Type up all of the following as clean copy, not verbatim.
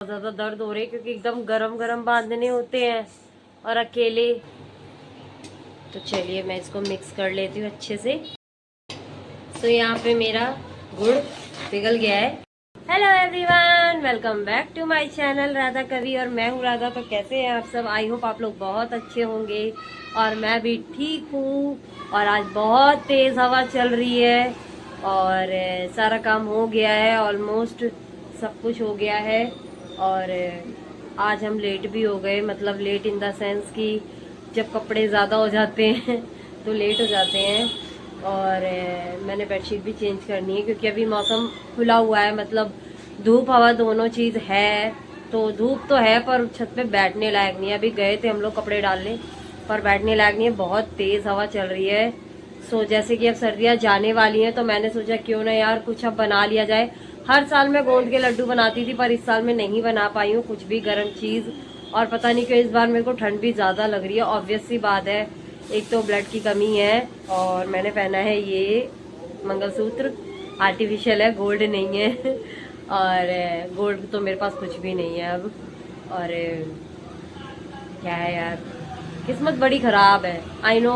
बहुत ज़्यादा दर्द हो रहे हैं क्योंकि एकदम गरम गरम बांधने होते हैं और अकेले। तो चलिए मैं इसको मिक्स कर लेती हूँ अच्छे से। तो यहाँ पे मेरा गुड़ पिघल गया है। Hello everyone, welcome back to my channel Radha Kavi, और मैं हूँ राधा। तो कैसे हैं आप सब? आई होप आप लोग बहुत अच्छे होंगे और मैं भी ठीक हूँ। और आज बहुत तेज़ हवा चल रही है और सारा काम हो गया है, ऑलमोस्ट सब कुछ हो गया है। और आज हम लेट भी हो गए, मतलब लेट इन द सेंस कि जब कपड़े ज़्यादा हो जाते हैं तो लेट हो जाते हैं। और मैंने बेडशीट भी चेंज करनी है क्योंकि अभी मौसम खुला हुआ है, मतलब धूप हवा दोनों चीज़ है। तो धूप तो है पर छत पे बैठने लायक नहीं है। अभी गए थे हम लोग कपड़े डालने, पर बैठने लायक नहीं है, बहुत तेज़ हवा चल रही है। सो जैसे कि अब सर्दियाँ जाने वाली हैं तो मैंने सोचा क्यों ना यार कुछ अब बना लिया जाए। हर साल मैं गोंद के लड्डू बनाती थी पर इस साल मैं नहीं बना पाई हूँ कुछ भी गर्म चीज़। और पता नहीं क्यों इस बार मेरे को ठंड भी ज़्यादा लग रही है। ऑब्वियस सी बात है, एक तो ब्लड की कमी है और मैंने पहना है ये मंगलसूत्र, आर्टिफिशियल है, गोल्ड नहीं है। और गोल्ड तो मेरे पास कुछ भी नहीं है अब। और क्या है यार, किस्मत बड़ी खराब है। आई नो,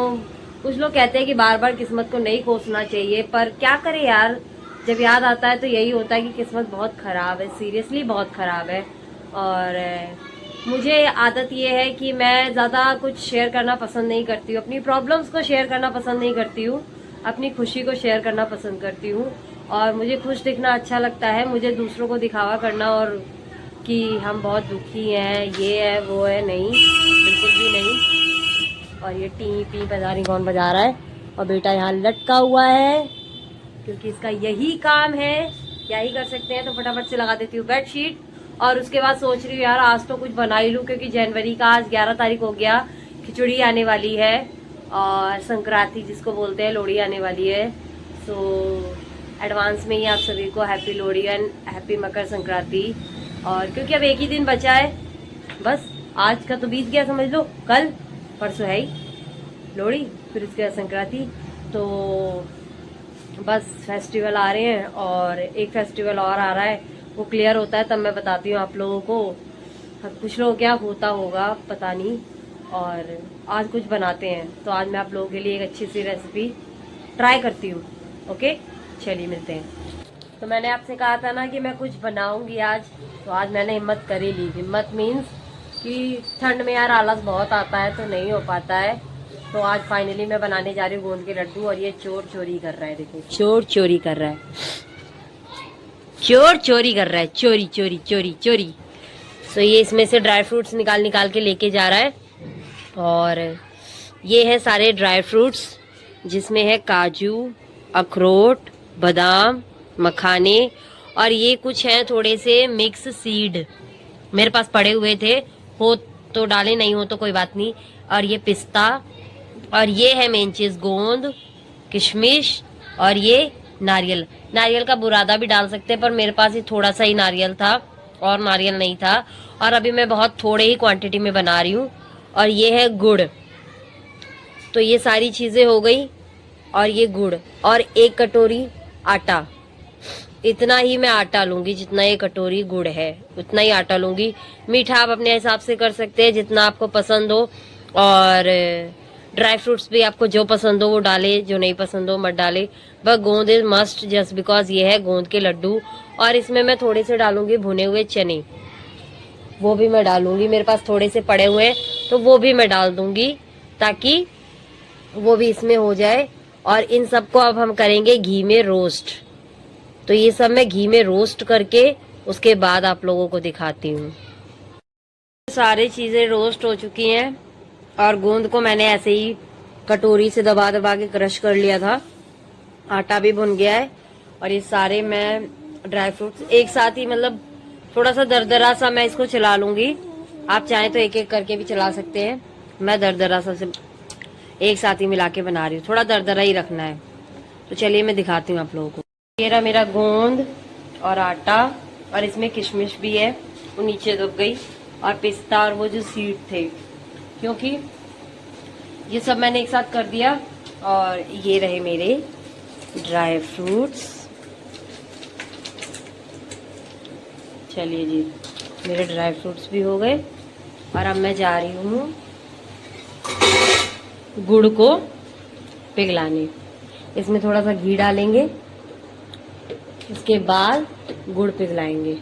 कुछ लोग कहते हैं कि बार बार किस्मत को नहीं कोसना चाहिए, पर क्या करें यार, जब याद आता है तो यही होता है कि किस्मत बहुत खराब है, सीरियसली बहुत खराब है। और मुझे आदत ये है कि मैं ज़्यादा कुछ शेयर करना पसंद नहीं करती हूँ, अपनी प्रॉब्लम्स को शेयर करना पसंद नहीं करती हूँ, अपनी खुशी को शेयर करना पसंद करती हूँ। और मुझे खुश दिखना अच्छा लगता है, मुझे दूसरों को दिखावा करना और कि हम बहुत दुखी हैं, ये है वो है, नहीं, बिल्कुल भी नहीं। और ये टी पी पता नहीं कौन बजा रहा है, और बेटा यहाँ लटका हुआ है क्योंकि इसका यही काम है, क्या ही कर सकते हैं। तो फटाफट से लगा देती हूँ बेडशीट और उसके बाद सोच रही हूँ यार आज तो कुछ बना ही लूँ क्योंकि जनवरी का आज 11 तारीख हो गया, खिचड़ी आने वाली है और संक्रांति जिसको बोलते हैं, लोहड़ी आने वाली है। सो एडवांस में ही आप सभी को happy Lohri and happy Makar Sankranti. और क्योंकि अब एक ही दिन बचा है बस, आज का तो बीत गया समझ लो, कल परसों है ही लोहड़ी, फिर उसके बाद संक्रांति। तो बस फेस्टिवल आ रहे हैं और एक फेस्टिवल और आ रहा है, वो क्लियर होता है तब मैं बताती हूँ आप लोगों को। कुछ लोग क्या होता होगा पता नहीं। और आज कुछ बनाते हैं तो आज मैं आप लोगों के लिए एक अच्छी सी रेसिपी ट्राई करती हूँ। ओके चलिए मिलते हैं। तो मैंने आपसे कहा था ना कि मैं कुछ बनाऊंगी आज, तो आज मैंने हिम्मत कर ही ली। हिम्मत मीन्स कि ठंड में यार आलस बहुत आता है तो नहीं हो पाता है। तो आज फाइनली मैं बनाने जा रही हूँ गोंद के लड्डू। और ये चोर चोरी कर रहा है, देखो चोर चोरी कर रहा है, चोर चोरी कर रहा है, चोरी चोरी चोरी चोरी। तो ये इसमें से ड्राई फ्रूट्स निकाल निकाल के लेके जा रहा है। और ये है सारे ड्राई फ्रूट्स जिसमें है काजू, अखरोट, बादाम, मखाने, और ये कुछ है थोड़े से मिक्स सीड मेरे पास पड़े हुए थे, हो तो डाले, नहीं हो तो कोई बात नहीं। और ये पिस्ता, और ये है मेन चीज गोंद, किशमिश, और ये नारियल। नारियल का बुरादा भी डाल सकते हैं पर मेरे पास ही थोड़ा सा ही नारियल था और नारियल नहीं था, और अभी मैं बहुत थोड़े ही क्वांटिटी में बना रही हूँ। और ये है गुड़। तो ये सारी चीजें हो गई, और ये गुड़, और एक कटोरी आटा। इतना ही मैं आटा लूंगी, जितना ये कटोरी गुड़ है उतना ही आटा लूंगी। मीठा आप अपने हिसाब से कर सकते हैं जितना आपको पसंद हो, और ड्राई फ्रूट्स भी आपको जो पसंद हो वो डाले, जो नहीं पसंद हो मत डाले। बस गोंद इज मस्ट जस्ट बिकॉज ये है गोंद के लड्डू। और इसमें मैं थोड़े से डालूंगी भुने हुए चने, वो भी मैं डालूंगी, मेरे पास थोड़े से पड़े हुए हैं तो वो भी मैं डाल दूंगी ताकि वो भी इसमें हो जाए। और इन सबको अब हम करेंगे घी में रोस्ट। तो ये सब मैं घी में रोस्ट करके उसके बाद आप लोगों को दिखाती हूँ। सारी चीजें रोस्ट हो चुकी हैं और गोंद को मैंने ऐसे ही कटोरी से दबा दबा के क्रश कर लिया था। आटा भी भुन गया है और ये सारे मैं ड्राई फ्रूट्स एक साथ ही, मतलब थोड़ा सा दरदरा सा मैं इसको चला लूंगी। आप चाहें तो एक एक करके भी चला सकते हैं, मैं दरदरा सा से एक साथ ही मिला के बना रही हूँ, थोड़ा दरदरा ही रखना है। तो चलिए मैं दिखाती हूँ आप लोगों को। ये रहा मेरा गोंद और आटा, और इसमें किशमिश भी है, वो नीचे दब गई, और पिस्ता और वो जो सीड थे, क्योंकि ये सब मैंने एक साथ कर दिया। और ये रहे मेरे ड्राई फ्रूट्स। चलिए जी, मेरे ड्राई फ्रूट्स भी हो गए और अब मैं जा रही हूँ गुड़ को पिघलाने। इसमें थोड़ा सा घी डालेंगे, उसके बाद गुड़ पिघलाएंगे।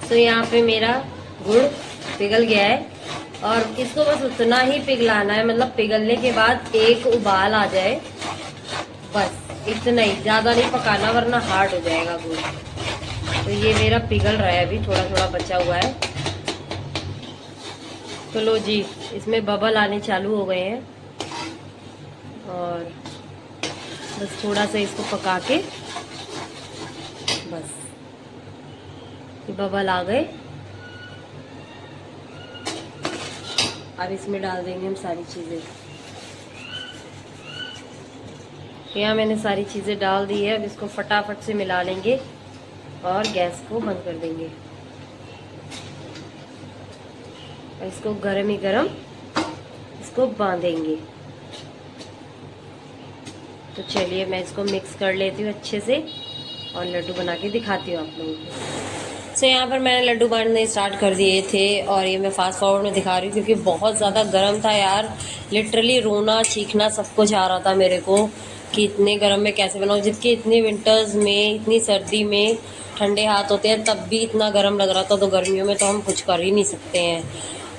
तो यहाँ पे मेरा गुड़ पिघल गया है और इसको बस उतना ही पिघलाना है, मतलब पिघलने के बाद एक उबाल आ जाए, बस इतना ही, ज्यादा नहीं पकाना वरना हार्ड हो जाएगा गुड़। तो ये मेरा पिघल रहा है, अभी थोड़ा थोड़ा बचा हुआ है। तो लो जी, इसमें बबल आने चालू हो गए हैं और बस थोड़ा सा इसको पका के, बस ये बबल आ गए। अब इसमें डाल देंगे हम सारी चीज़ें। यहाँ मैंने सारी चीज़ें डाल दी है। अब इसको फटाफट से मिला लेंगे और गैस को बंद कर देंगे और इसको गरम ही गरम इसको बांधेंगे। तो चलिए मैं इसको मिक्स कर लेती हूँ अच्छे से और लड्डू बना के दिखाती हूँ आप लोगों को। तो यहाँ पर मैंने लड्डू बांटने स्टार्ट कर दिए थे और ये मैं फास्ट फॉरवर्ड में दिखा रही हूँ क्योंकि बहुत ज़्यादा गर्म था यार। लिटरली रोना चीखना सब कुछ आ रहा था मेरे को कि इतने गर्म में कैसे बनाऊँ, जबकि इतने विंटर्स में, इतनी सर्दी में ठंडे हाथ होते हैं तब भी इतना गर्म लग रहा था। तो गर्मियों में तो हम कुछ कर ही नहीं सकते हैं।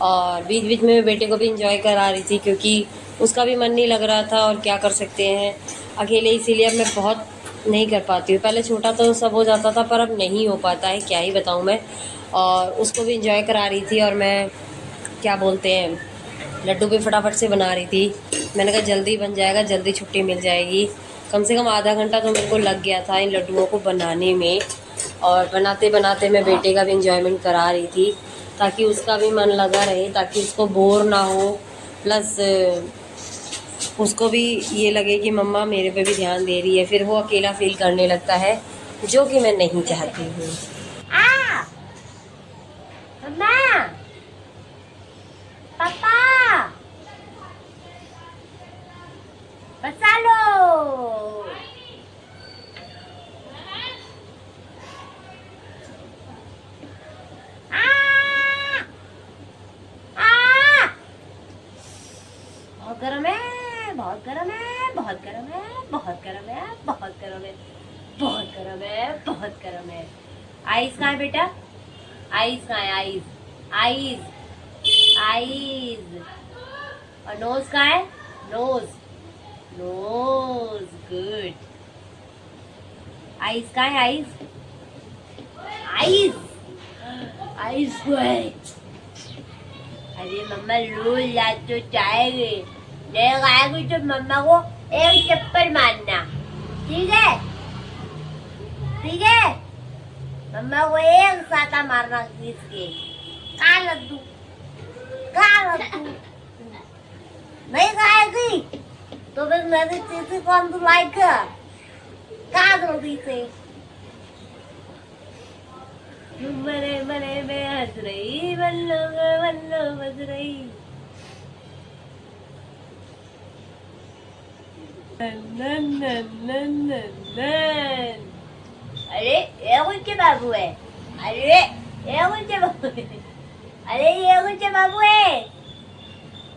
और बीच बीच में बेटे को भी इंजॉय करा रही थी क्योंकि उसका भी मन नहीं लग रहा था और क्या कर सकते हैं अकेले, इसीलिए अब मैं बहुत नहीं कर पाती हूँ। पहले छोटा तो सब हो जाता था पर अब नहीं हो पाता है, क्या ही बताऊँ मैं। और उसको भी इंजॉय करा रही थी और मैं क्या बोलते हैं लड्डू भी फटाफट से बना रही थी। मैंने कहा जल्दी बन जाएगा, जल्दी छुट्टी मिल जाएगी। कम से कम आधा घंटा तो मेरे को लग गया था इन लड्डुओं को बनाने में और बनाते बनाते मैं बेटे का भी इंजॉयमेंट करा रही थी ताकि उसका भी मन लगा रहे, ताकि उसको बोर ना हो, प्लस उसको भी ये लगे कि मम्मा मेरे पे भी ध्यान दे रही है। फिर वो अकेला फील करने लगता है जो कि मैं नहीं चाहती हूँ। मम्मा, पापा, बचा लो। बहुत गर्म है, बहुत गर्म है, बहुत गर्म है, बहुत गर्म है, बहुत गर्म है, बहुत गर्म है, बहुत गर्म है। आइस कहाँ है बेटा? आइस कहाँ है? Ice, ice, ice. और नोज कहाँ है? Knows, knows, good. आइस कहाँ है? आइस, आइस, आइस को है। अरे मम्मा रोज रात तो चाहेंगे, नहीं खाएगी तो मम्मा को एक चप्पल मारना, ठीक है? ठीक है? मम्मा को एक साता मारना किसके? खा लड्डू, खा लड्डू। नहीं खाएगी तो फिर मेरी चीज़ी कौन बुलाएगा? खा जल्दी से। मरे मरे में हंस रही, बल्लो बल्लो बज रही। नन नन नन नन। अरे ये कौन से बाबू है? अरे ये कौन से बाबू है? अरे ये कौन से बाबू है?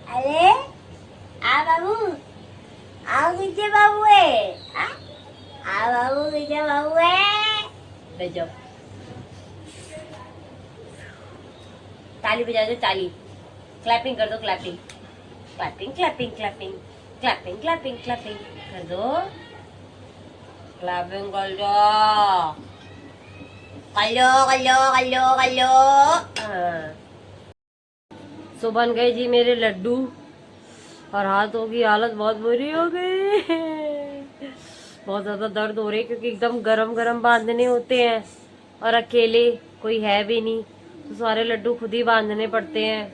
अरे आ बाबू, आ कौन से बाबू है? आ बाबू कौन से बाबू है? भेजो, ताली बजा दो, ताली, क्लैपिंग कर दो, clapping, clapping, clapping, clapping, clapping, clapping, clapping कर दो, क्लैपिंग कर दो, कलो कलो कलो कलो। सो बन गए जी मेरे लड्डू और हाथों की हालत बहुत बुरी हो गई। बहुत ज़्यादा दर्द हो रही है क्योंकि एकदम गरम गरम बांधने होते हैं और अकेले कोई है भी नहीं, तो सारे लड्डू खुद ही बांधने पड़ते हैं।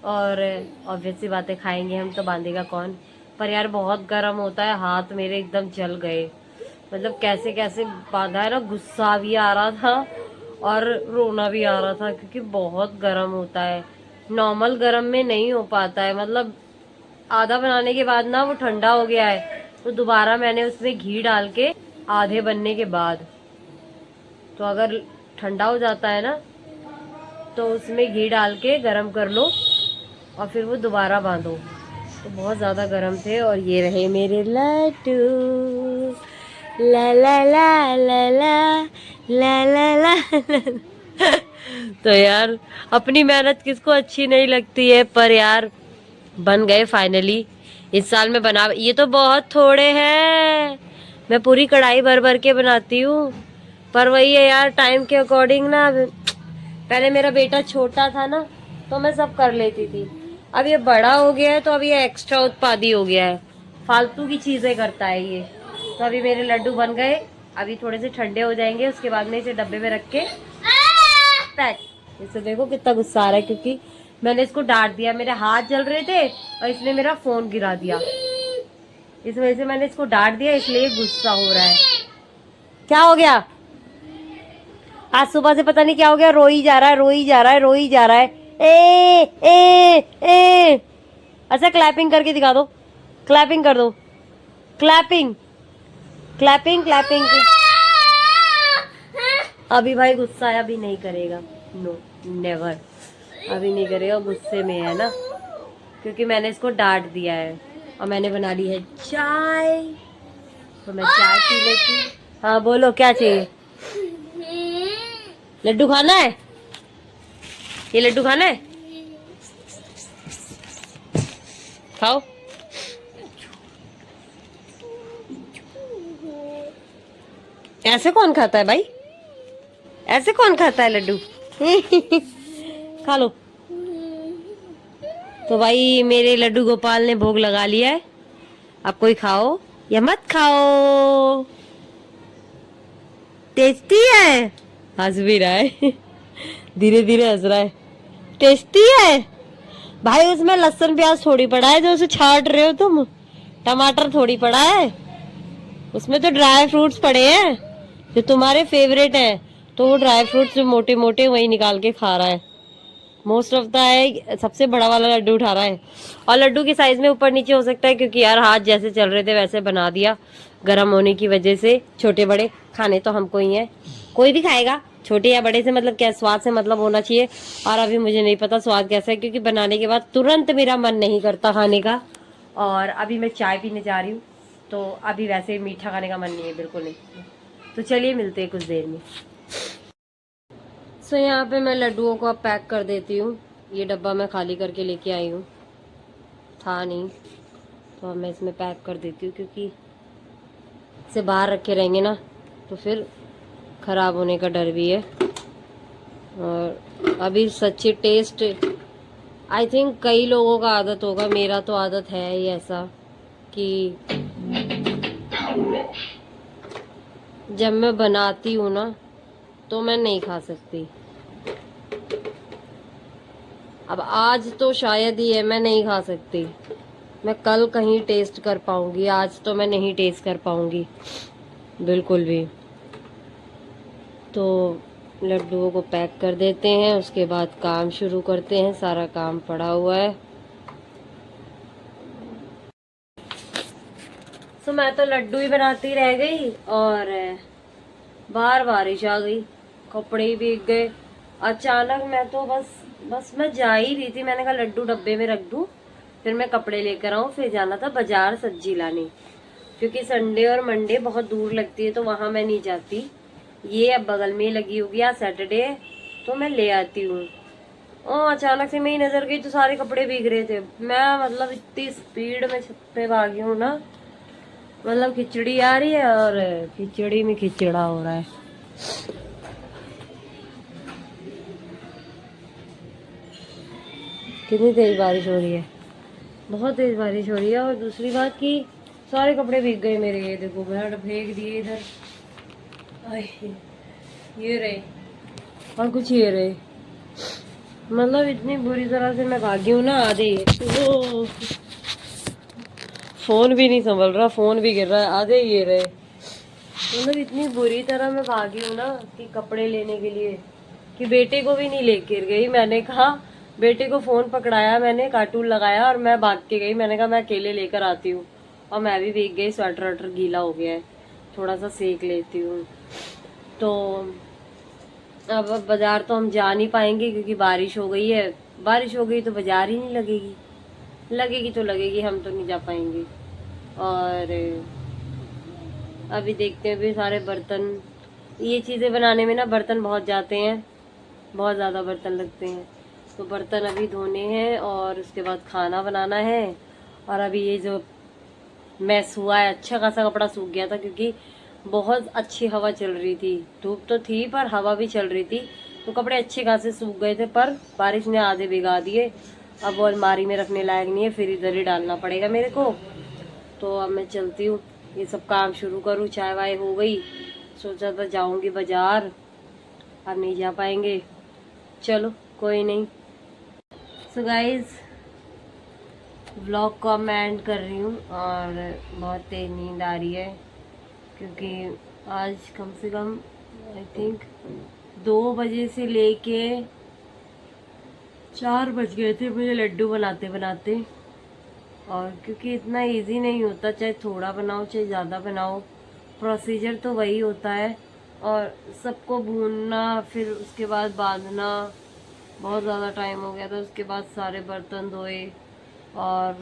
और ऑब्वियस सी बातें, खाएंगे हम तो बांधेगा कौन। पर यार बहुत गर्म होता है, हाथ मेरे एकदम जल गए। मतलब कैसे कैसे बांधा है ना, गुस्सा भी आ रहा था और रोना भी आ रहा था क्योंकि बहुत गर्म होता है। नॉर्मल गर्म में नहीं हो पाता है, मतलब आधा बनाने के बाद ना वो ठंडा हो गया है तो दोबारा मैंने उसमें घी डाल के आधे बनने के बाद, तो अगर ठंडा हो जाता है ना तो उसमें घी डाल के गरम कर लो और फिर वो दोबारा बांधो। तो बहुत ज़्यादा गर्म थे। और ये रहे मेरे लड्डू, ला ला ला ला ला ला ला ला ला। तो यार अपनी मेहनत किसको अच्छी नहीं लगती है, पर यार बन गए फाइनली। इस साल में बना, ये तो बहुत थोड़े हैं, मैं पूरी कढ़ाई भर भर के बनाती हूँ। पर वही है यार, टाइम के अकॉर्डिंग ना, पहले मेरा बेटा छोटा था ना तो मैं सब कर लेती थी, अब ये बड़ा हो गया है तो अब ये एक्स्ट्रा उत्पादी हो गया है, फालतू की चीजें करता है ये। तो अभी मेरे लड्डू बन गए, अभी थोड़े से ठंडे हो जाएंगे, उसके बाद में इसे डब्बे में रख के पैक। इसे देखो कितना गुस्सा आ रहा है, क्योंकि मैंने इसको डांट दिया, मेरे हाथ जल रहे थे और इसने मेरा फोन गिरा दिया, इस वजह से मैंने इसको डांट दिया, इसलिए गुस्सा हो रहा है। क्या हो गया? आज सुबह से पता नहीं क्या हो गया, रोई जा रहा है, रोई जा रहा है, रोई जा रहा है। ए अच्छा क्लैपिंग करके दिखा दो, क्लैपिंग कर दो, क्लैपिंग क्लैपिंग क्लैपिंग। अभी भाई गुस्सा है, अभी नहीं करेगा, नो नेवर, अभी नहीं करेगा, गुस्से में है ना, क्योंकि मैंने इसको डांट दिया है। और मैंने बना ली है चाय, तो मैं चाय पी लेती। हाँ बोलो क्या चाहिए? लड्डू खाना है? ये लड्डू खाना है, खाओ। ऐसे कौन खाता है भाई, ऐसे कौन खाता है लड्डू? खा लो। तो भाई मेरे लड्डू गोपाल ने भोग लगा लिया है, अब कोई खाओ या मत खाओ। टेस्टी है, हंस भी रहा है, धीरे धीरे हंस रहा है। टेस्टी है भाई, उसमें लहसुन प्याज थोड़ी पड़ा है जो उसे छाट रहे हो तुम, टमाटर थोड़ी पड़ा है, उसमें तो ड्राई फ्रूट्स पड़े हैं जो तुम्हारे फेवरेट हैं, तो वो ड्राई फ्रूट्स जो मोटे मोटे वही निकाल के खा रहा है। मोस्ट ऑफ द है, सबसे बड़ा वाला लड्डू उठा रहा है। और लड्डू की साइज में ऊपर नीचे हो सकता है, क्योंकि यार हाथ जैसे चल रहे थे वैसे बना दिया, गर्म होने की वजह से। छोटे बड़े खाने तो हमको ही हैं, कोई भी खाएगा, छोटे या बड़े से मतलब क्या, स्वाद से मतलब होना चाहिए। और अभी मुझे नहीं पता स्वाद कैसा है, क्योंकि बनाने के बाद तुरंत मेरा मन नहीं करता खाने का। और अभी मैं चाय पीने जा रही हूँ, तो अभी वैसे मीठा खाने का मन नहीं है, बिल्कुल नहीं। तो चलिए मिलते हैं कुछ देर में। सो यहाँ पे मैं लड्डुओं को अब पैक कर देती हूँ। ये डब्बा मैं खाली करके लेके आई हूँ, था नहीं, तो अब मैं इसमें पैक कर देती हूँ, क्योंकि इसे बाहर रखे रहेंगे ना तो फिर ख़राब होने का डर भी है। और अभी सच्ची टेस्ट, आई थिंक कई लोगों का आदत होगा, मेरा तो आदत है ही ऐसा कि जब मैं बनाती हूँ ना तो मैं नहीं खा सकती। अब आज तो शायद ही है मैं नहीं खा सकती, मैं कल कहीं टेस्ट कर पाऊंगी, आज तो मैं नहीं टेस्ट कर पाऊंगी बिल्कुल भी। तो लड्डुओं को पैक कर देते हैं, उसके बाद काम शुरू करते हैं, सारा काम पड़ा हुआ है। तो मैं तो लड्डू ही बनाती रह गई और बाहर बारिश आ गई, कपड़े ही भीग गए। अचानक मैं तो बस मैं जा ही रही थी, मैंने कहा लड्डू डब्बे में रख दूं, फिर मैं कपड़े लेकर आऊं। फिर जाना था बाजार सब्जी लाने, क्योंकि संडे और मंडे बहुत दूर लगती है तो वहां मैं नहीं जाती। ये अब बगल में ही लगी होगी, आज सैटरडे है तो मैं ले आती हूँ। और अचानक से मेरी नजर गई तो सारे कपड़े भीग रहे थे। मैं मतलब इतनी स्पीड में छत पे भागी हूँ ना, मतलब खिचड़ी आ रही है और खिचड़ी में खिचड़ा हो रहा है। कितनी तेज बारिश हो रही है, बहुत तेज बारिश हो रही है। और दूसरी बात कि सारे कपड़े भीग गए मेरे, ये देखो बेड फेंक दिए इधर, ये रहे और कुछ ये रहे, मतलब इतनी बुरी तरह से मैं भागी हूँ ना। आधे फोन भी नहीं संभल रहा, फोन भी गिर रहा है, आधे ये रहे, मतलब इतनी बुरी तरह मैं भागी हूँ ना कि कपड़े लेने के लिए, कि बेटे को भी नहीं लेकर गई। मैंने कहा बेटे को फोन पकड़ाया, मैंने कार्टून लगाया और मैं भाग के गई, मैंने कहा मैं अकेले लेकर आती हूँ। और मैं भी भीग गई, स्वेटर वेटर गीला हो गया है, थोड़ा सा सेक लेती हूँ। तो अब बाजार तो हम जा नहीं पाएंगे क्योंकि बारिश हो गई है। बारिश हो गई तो बाजार ही नहीं लगेगी, लगेगी तो लगेगी, हम तो नहीं जा पाएंगे। और अभी देखते हैं, भी सारे बर्तन, ये चीज़ें बनाने में ना बर्तन बहुत जाते हैं, बहुत ज़्यादा बर्तन लगते हैं। तो बर्तन अभी धोने हैं और उसके बाद खाना बनाना है। और अभी ये जो मैस हुआ है, अच्छा खासा कपड़ा सूख गया था क्योंकि बहुत अच्छी हवा चल रही थी, धूप तो थी पर हवा भी चल रही थी, तो कपड़े अच्छे खासे सूख गए थे, पर बारिश ने आधे भिगा दिए। अब वो अलमारी में रखने लायक नहीं है, फिर इधर ही डालना पड़ेगा मेरे को। तो अब मैं चलती हूँ, ये सब काम शुरू करूँ। चाय वाय हो गई, सोचा था जाऊंगी बाजार, अब नहीं जा पाएंगे, चलो कोई नहीं। सो गाइज, व्लॉग को अब मैं एंड कर रही हूँ और बहुत तेज नींद आ रही है क्योंकि आज कम से कम आई थिंक 2 बजे से लेके 4 बज गए थे मुझे लड्डू बनाते बनाते। और क्योंकि इतना इजी नहीं होता, चाहे थोड़ा बनाओ चाहे ज़्यादा बनाओ, प्रोसीजर तो वही होता है। और सबको भूनना, फिर उसके बाद बांधना, बहुत ज़्यादा टाइम हो गया था। उसके बाद सारे बर्तन धोए और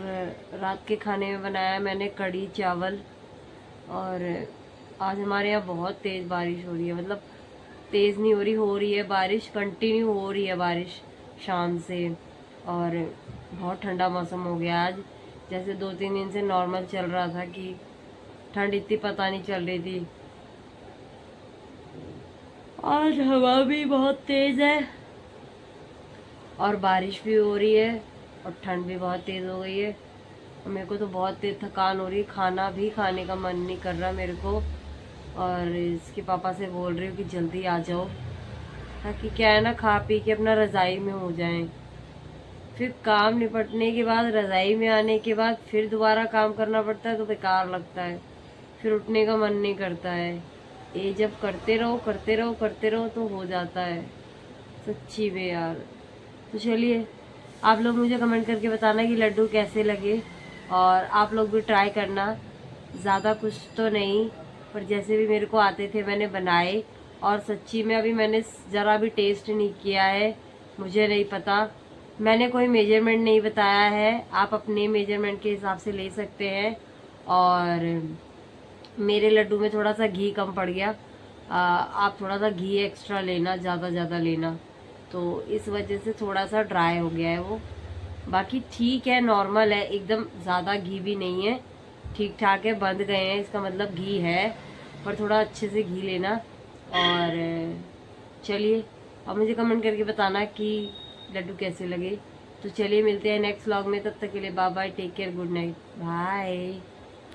रात के खाने में बनाया मैंने कढ़ी चावल। और आज हमारे यहाँ बहुत तेज़ बारिश हो रही है, मतलब तेज़ नहीं हो रही है बारिश, कंटिन्यू हो रही है बारिश शाम से। और बहुत ठंडा मौसम हो गया आज, जैसे 2-3 दिन से नॉर्मल चल रहा था कि ठंड इतनी पता नहीं चल रही थी। आज हवा भी बहुत तेज़ है और बारिश भी हो रही है और ठंड भी बहुत तेज़ हो गई है। मेरे को तो बहुत तेज थकान हो रही है, खाना भी खाने का मन नहीं कर रहा मेरे को। और इसके पापा से बोल रही हूँ कि जल्दी आ जाओ, ताकि क्या है ना, खा पी के अपना रज़ाई में हो जाएं। फिर काम निपटने के बाद, रज़ाई में आने के बाद फिर दोबारा काम करना पड़ता है तो बेकार लगता है, फिर उठने का मन नहीं करता है। ये जब करते रहो करते रहो करते रहो तो हो जाता है सच्ची में यार। तो चलिए, आप लोग मुझे कमेंट करके बताना कि लड्डू कैसे लगे, और आप लोग भी ट्राई करना। ज़्यादा कुछ तो नहीं, पर जैसे भी मेरे को आते थे मैंने बनाए। और सच्ची में अभी मैंने ज़रा भी टेस्ट नहीं किया है, मुझे नहीं पता, मैंने कोई मेजरमेंट नहीं बताया है, आप अपने मेजरमेंट के हिसाब से ले सकते हैं। और मेरे लड्डू में थोड़ा सा घी कम पड़ गया, आप थोड़ा सा घी एक्स्ट्रा लेना, ज़्यादा लेना, तो इस वजह से थोड़ा सा ड्राई हो गया है वो। बाकी ठीक है, नॉर्मल है एकदम, ज़्यादा घी भी नहीं है, ठीक ठाक है, बंध गए हैं इसका मतलब घी है, पर थोड़ा अच्छे से घी लेना। और चलिए, अब मुझे कमेंट करके बताना कि लड्डू कैसे लगे। तो चलिए मिलते हैं नेक्स्ट व्लॉग में, तब तक के लिए bye bye, take care, good night, bye.